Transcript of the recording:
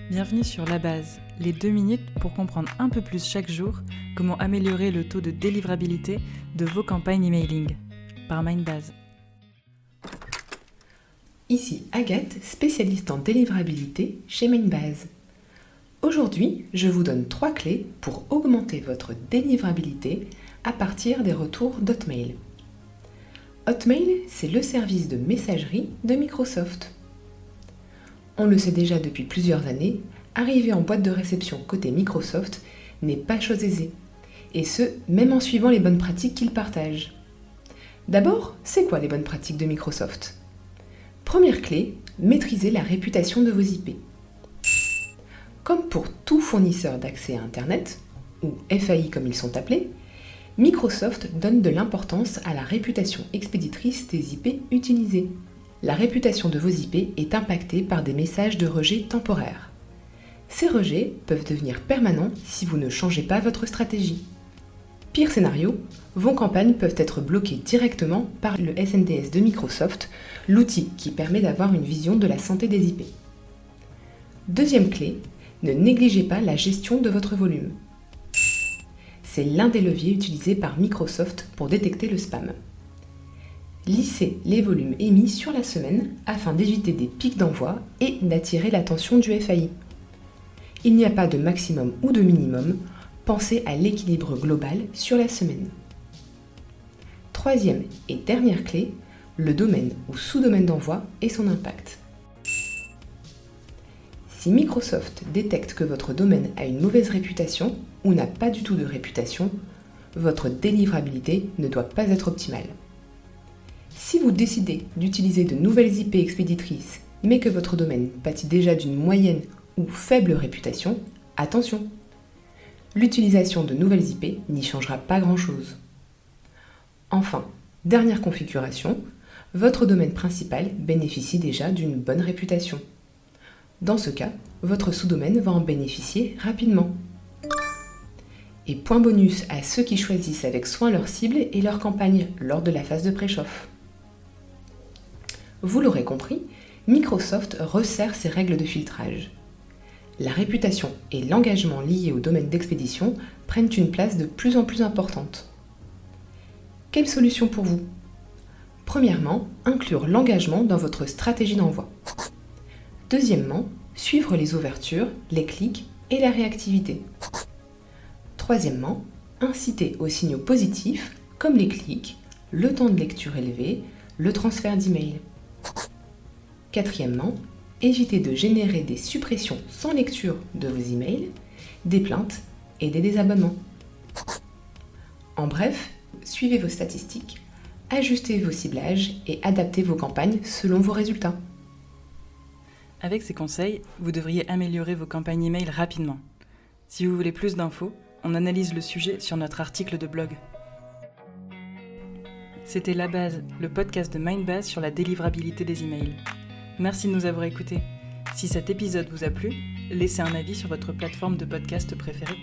Bienvenue sur La Base, les 2 minutes pour comprendre un peu plus chaque jour comment améliorer le taux de délivrabilité de vos campagnes emailing par Mindbase. Ici Agathe, spécialiste en délivrabilité chez Mindbase. Aujourd'hui, je vous donne 3 clés pour augmenter votre délivrabilité à partir des retours d'Hotmail. Hotmail, c'est le service de messagerie de Microsoft. On le sait déjà depuis plusieurs années, arriver en boîte de réception côté Microsoft n'est pas chose aisée, et ce, même en suivant les bonnes pratiques qu'ils partagent. D'abord, c'est quoi les bonnes pratiques de Microsoft ? Première clé, maîtriser la réputation de vos IP. Comme pour tout fournisseur d'accès à Internet, ou FAI comme ils sont appelés, Microsoft donne de l'importance à la réputation expéditrice des IP utilisées. La réputation de vos IP est impactée par des messages de rejet temporaires. Ces rejets peuvent devenir permanents si vous ne changez pas votre stratégie. Pire scénario, vos campagnes peuvent être bloquées directement par le SNDS de Microsoft, l'outil qui permet d'avoir une vision de la santé des IP. Deuxième clé, ne négligez pas la gestion de votre volume. C'est l'un des leviers utilisés par Microsoft pour détecter le spam. Lissez les volumes émis sur la semaine afin d'éviter des pics d'envoi et d'attirer l'attention du FAI. Il n'y a pas de maximum ou de minimum, pensez à l'équilibre global sur la semaine. Troisième et dernière clé, le domaine ou sous-domaine d'envoi et son impact. Si Microsoft détecte que votre domaine a une mauvaise réputation ou n'a pas du tout de réputation, votre délivrabilité ne doit pas être optimale. Si vous décidez d'utiliser de nouvelles IP expéditrices, mais que votre domaine pâtit déjà d'une moyenne ou faible réputation, attention! L'utilisation de nouvelles IP n'y changera pas grand-chose. Enfin, dernière configuration, votre domaine principal bénéficie déjà d'une bonne réputation. Dans ce cas, votre sous-domaine va en bénéficier rapidement. Et point bonus à ceux qui choisissent avec soin leur cible et leur campagne lors de la phase de préchauffe. Vous l'aurez compris, Microsoft resserre ses règles de filtrage. La réputation et l'engagement liés au domaine d'expédition prennent une place de plus en plus importante. Quelle solution pour vous ? Premièrement, inclure l'engagement dans votre stratégie d'envoi. Deuxièmement, suivre les ouvertures, les clics et la réactivité. Troisièmement, inciter aux signaux positifs comme les clics, le temps de lecture élevé, le transfert d'email. Quatrièmement, évitez de générer des suppressions sans lecture de vos emails, des plaintes et des désabonnements. En bref, suivez vos statistiques, ajustez vos ciblages et adaptez vos campagnes selon vos résultats. Avec ces conseils, vous devriez améliorer vos campagnes email rapidement. Si vous voulez plus d'infos, on analyse le sujet sur notre article de blog. C'était La Base, le podcast de Mindbase sur la délivrabilité des emails. Merci de nous avoir écoutés. Si cet épisode vous a plu, laissez un avis sur votre plateforme de podcast préférée.